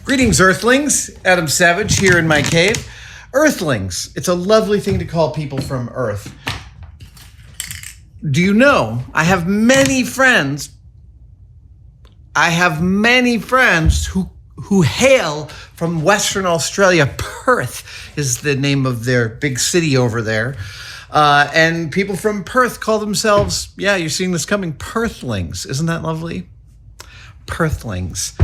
Greetings, Earthlings. Adam Savage here in my cave. Earthlings. It's a lovely thing to call people from Earth. Do you know, I have many friends who hail from Western Australia. Perth is the name of their big city over there. And people from Perth call themselves, yeah, you're seeing this coming, Perthlings. Isn't that lovely? Perthlings.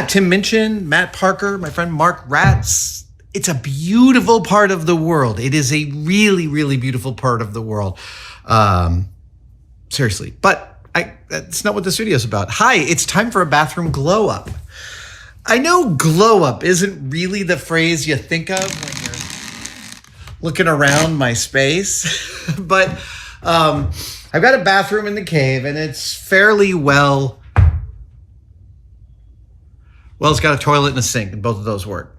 Tim Minchin, Matt Parker, my friend Mark Ratz. It's a beautiful part of the world. It is a really, really beautiful part of the world. Seriously. But that's not what this video is about. Hi, it's time for a bathroom glow up. I know glow up isn't really the phrase you think of when you're looking around my space, but I've got a bathroom in the cave and it's fairly well, it's got a toilet and a sink, and both of those work.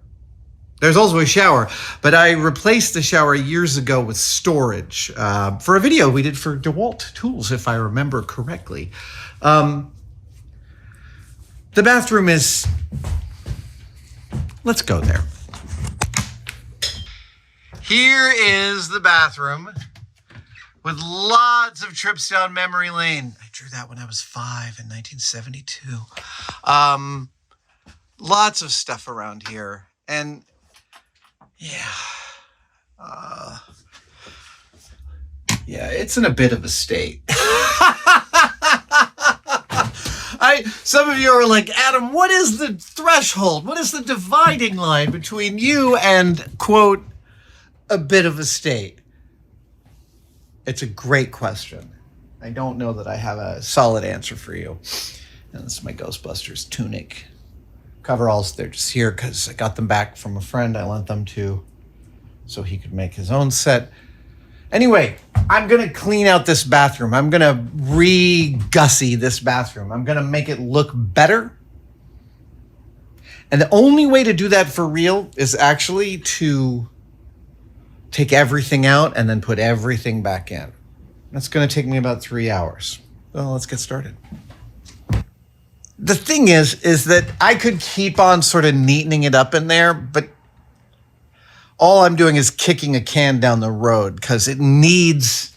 There's also a shower, but I replaced the shower years ago with storage for a video we did for DeWalt Tools, if I remember correctly. The bathroom is... Let's go there. Here is the bathroom with lots of trips down memory lane. I drew that when I was 5 in 1972. Lots of stuff around here. And yeah, it's in a bit of a state. Some of you are like, Adam, what is the threshold? What is the dividing line between you and, quote, a bit of a state? It's a great question. I don't know that I have a solid answer for you. And this is my Ghostbusters tunic. Coveralls, they're just here because I got them back from a friend. I lent them to so he could make his own set. Anyway, I'm going to clean out this bathroom. I'm going to re-gussy this bathroom. I'm going to make it look better. And the only way to do that for real is actually to take everything out and then put everything back in. That's going to take me about 3 hours. Well, let's get started. The thing is that I could keep on sort of neatening it up in there, but all I'm doing is kicking a can down the road because it needs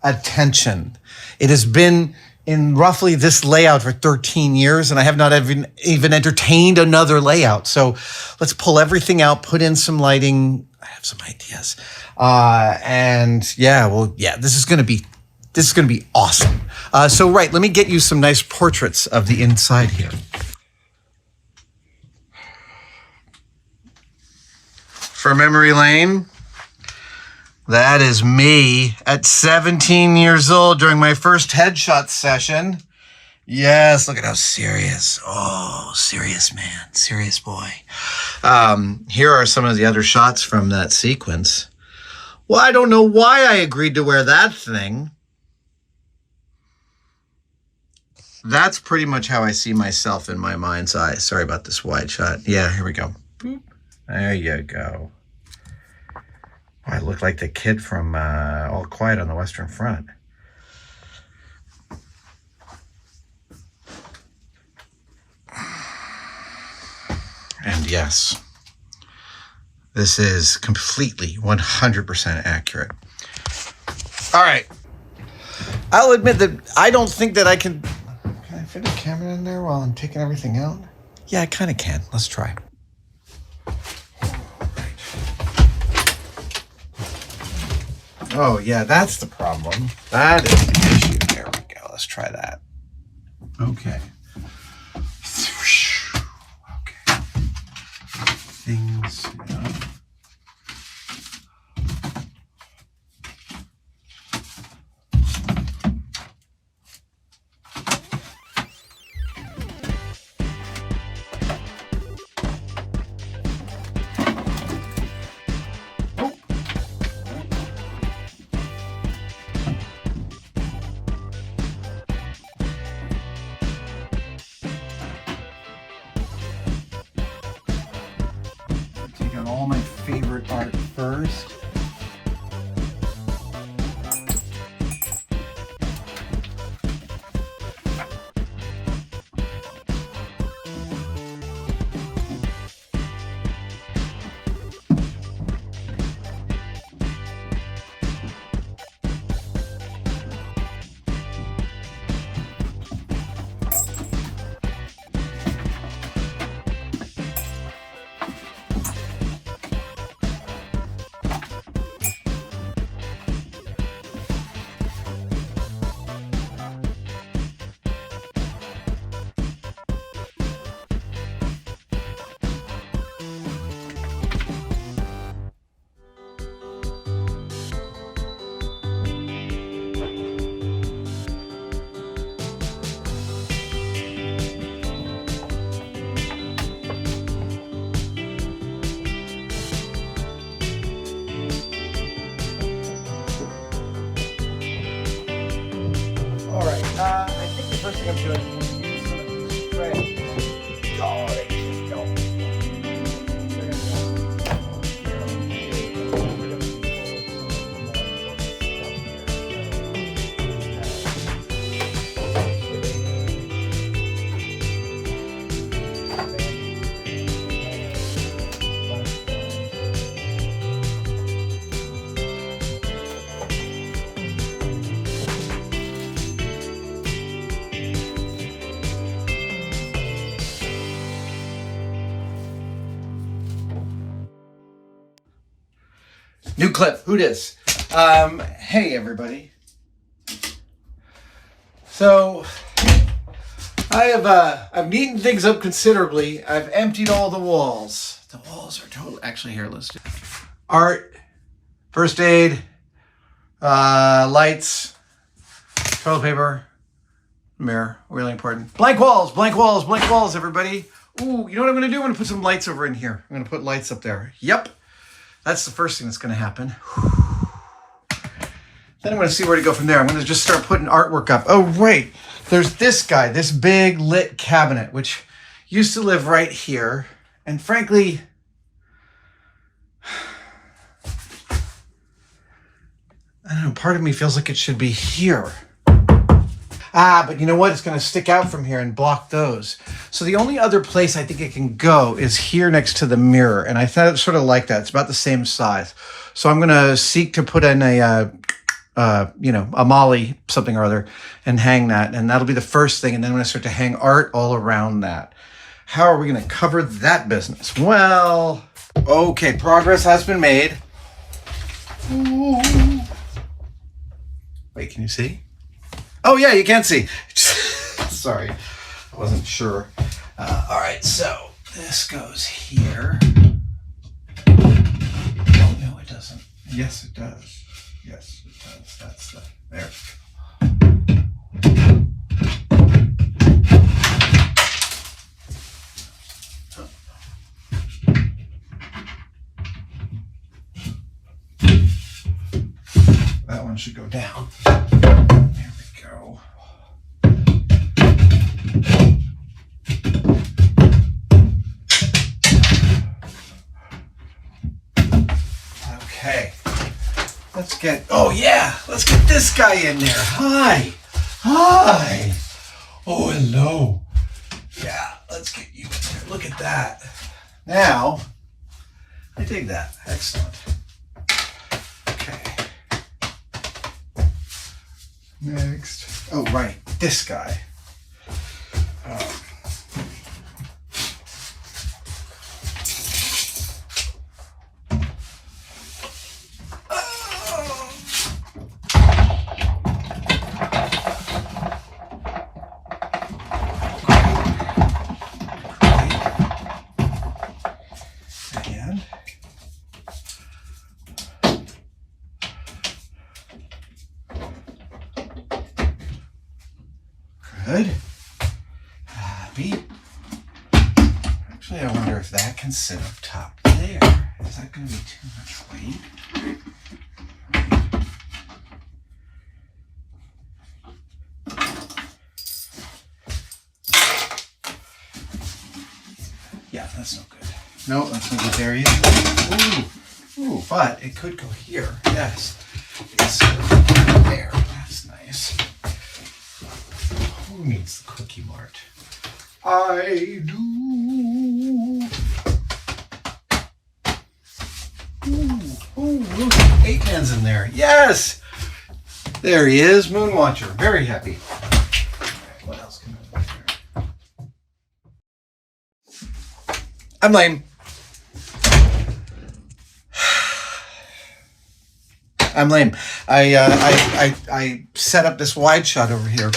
attention. It has been in roughly this layout for 13 years, and I have not even entertained another layout. So let's pull everything out, put in some lighting. I have some ideas. This is going to be awesome. Let me get you some nice portraits of the inside here. For memory lane, that is me at 17 years old during my first headshot session. Yes, look at how serious. Oh, serious man, serious boy. Here are some of the other shots from that sequence. Well, I don't know why I agreed to wear that thing. That's pretty much how I see myself in my mind's eye. Sorry about this wide shot. Yeah, here we go. Boop. There you go. I look like the kid from All Quiet on the Western Front. And yes, this is completely 100% accurate. All right. I'll admit that I don't think that I can... Can I fit a camera in there while I'm taking everything out? Yeah, I kind of can. Let's try. Oh, yeah, that's the problem. That is the issue. There we go. Let's try that. Okay. Okay. Things, yeah. All my favorite art first. first thing I'm doing is use some of these sprays. Oh, they just don't. New clip. Who dis? Hey everybody. So I've neatened things up considerably. I've emptied all the walls. The walls are totally actually here. Let's do art, first aid, lights, toilet paper, mirror. Really important. Blank walls, blank walls, blank walls. Everybody. Ooh, you know what I'm gonna do? I'm gonna put some lights over in here. I'm gonna put lights up there. Yep. That's the first thing that's going to happen. Then I'm going to see where to go from there. I'm going to just start putting artwork up. Oh, right. There's this guy, this big lit cabinet, which used to live right here. And frankly, I don't know, part of me feels like it should be here. But you know what? It's going to stick out from here and block those. So the only other place I think it can go is here next to the mirror. And I thought sort of like that. It's about the same size. So I'm going to seek to put in a Molly something or other and hang that. And that'll be the first thing. And then I'm going to start to hang art all around that. How are we going to cover that business? Well, okay. Progress has been made. Ooh. Wait, can you see? Oh, yeah, you can see. Sorry, I wasn't sure. All right, so this goes here. Oh, no, it doesn't. Yes, it does. Yes, it does. That's the... There we go. That one should go down. Go. Okay. Let's get this guy in there. Hi. Oh, hello. Yeah, let's get you in there. Look at that. Now, I dig that. Excellent. Okay. Next. Oh, right. This guy. Good. Happy. Actually, I wonder if that can sit up top there. Is that going to be too much weight? Yeah, that's no good. No, that's not good there either. Ooh, but it could go here. Yes. It's there. That's nice. Who needs the cookie mart? I do. Ooh, look, 8-man's in there. Yes! There he is, Moonwatcher. Very happy. Right, what else can I do here? I'm lame. I'm lame. I set up this wide shot over here.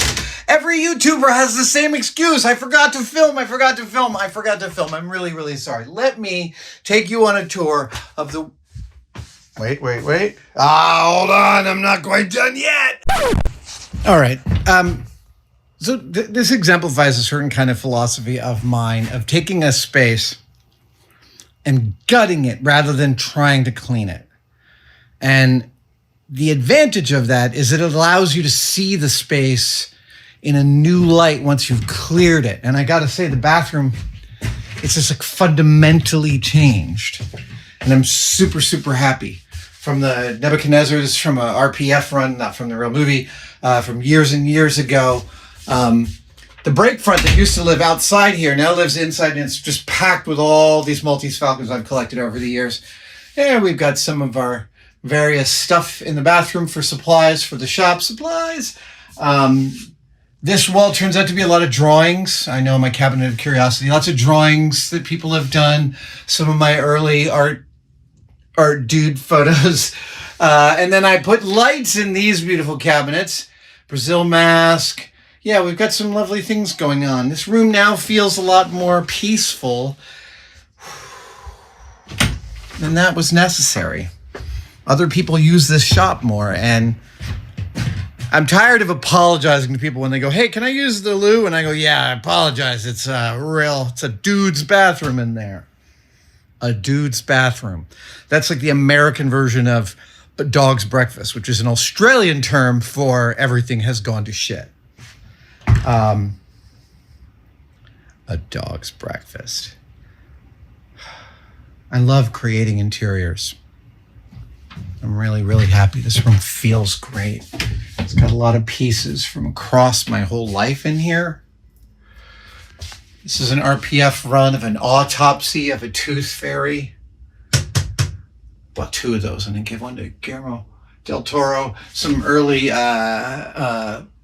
Every YouTuber has the same excuse. I forgot to film. I'm really, really sorry. Let me take you on a tour of the... Wait. Hold on. I'm not quite done yet. All right. So this exemplifies a certain kind of philosophy of mine of taking a space and gutting it rather than trying to clean it. And the advantage of that is that it allows you to see the space in a new light once you've cleared it. And I got to say, the bathroom, it's just like fundamentally changed. And I'm super, super happy. From the Nebuchadnezzar's, from a RPF run, not from the real movie, from years and years ago. The break front that used to live outside here now lives inside, and it's just packed with all these Maltese Falcons I've collected over the years. And we've got some of our various stuff in the bathroom for supplies, for the shop supplies. This wall turns out to be a lot of drawings. I know, my cabinet of curiosity, lots of drawings that people have done. Some of my early art dude photos. And then I put lights in these beautiful cabinets. Brazil mask. Yeah, we've got some lovely things going on. This room now feels a lot more peaceful. And that was necessary. Other people use this shop more, and I'm tired of apologizing to people when they go, hey, can I use the loo? And I go, yeah, I apologize. It's a dude's bathroom in there. A dude's bathroom. That's like the American version of a dog's breakfast, which is an Australian term for everything has gone to shit. A dog's breakfast. I love creating interiors. I'm really, really happy. This room feels great. It's got a lot of pieces from across my whole life in here. This is an RPF run of an autopsy of a tooth fairy. Well, two of those. And then give one to Guillermo del Toro. Some early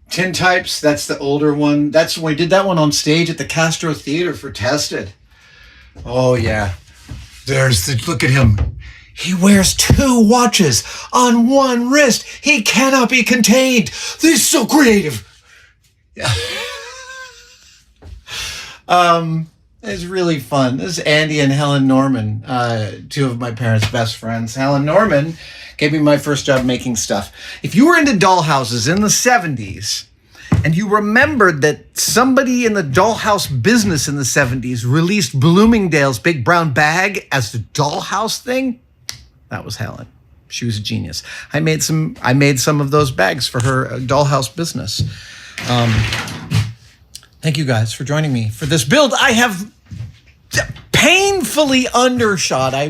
tintypes. That's the older one. That's when we did that one on stage at the Castro Theater for Tested. Oh, yeah. Look at him. He wears 2 watches on one wrist. He cannot be contained. This is so creative. Yeah. It's really fun. This is Andy and Helen Norman, 2 of my parents' best friends. Helen Norman gave me my first job making stuff. If you were into dollhouses in the 70s, and you remembered that somebody in the dollhouse business in the 70s released Bloomingdale's Big Brown Bag as the dollhouse thing, that was Helen. She was a genius. I made some of those bags for her dollhouse business. Thank you guys for joining me for this build. I have painfully undershot. I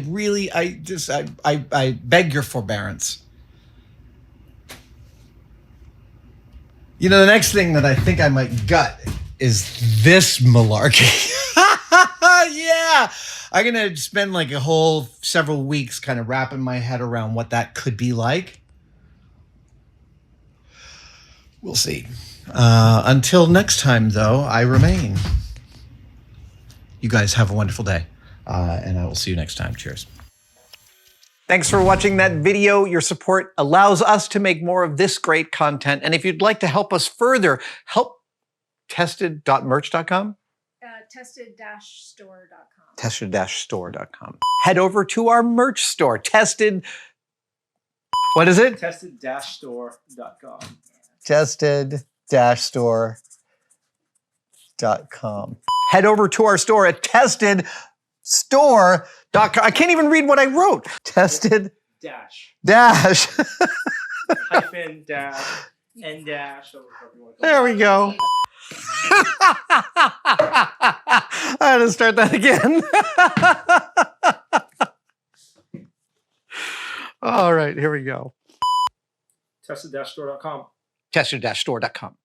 beg your forbearance. You know, the next thing that I think I might gut is this malarkey. Yeah. I'm going to spend like a whole several weeks kind of wrapping my head around what that could be like. We'll see. Until next time, though, I remain. You guys have a wonderful day, and I will see you next time. Cheers. Thanks for watching that video. Your support allows us to make more of this great content. And if you'd like to help us further, help tested.merch.com. Tested-store.com. Tested-store.com. Head over to our merch store, Tested. What is it? Tested-store.com. Tested-store.com. Head over to our store at Tested-store.com. I can't even read what I wrote. Tested dash hyphen dash and dash. There we go. I had to start that again. All right, here we go. Tested-store.com. Tested-store.com.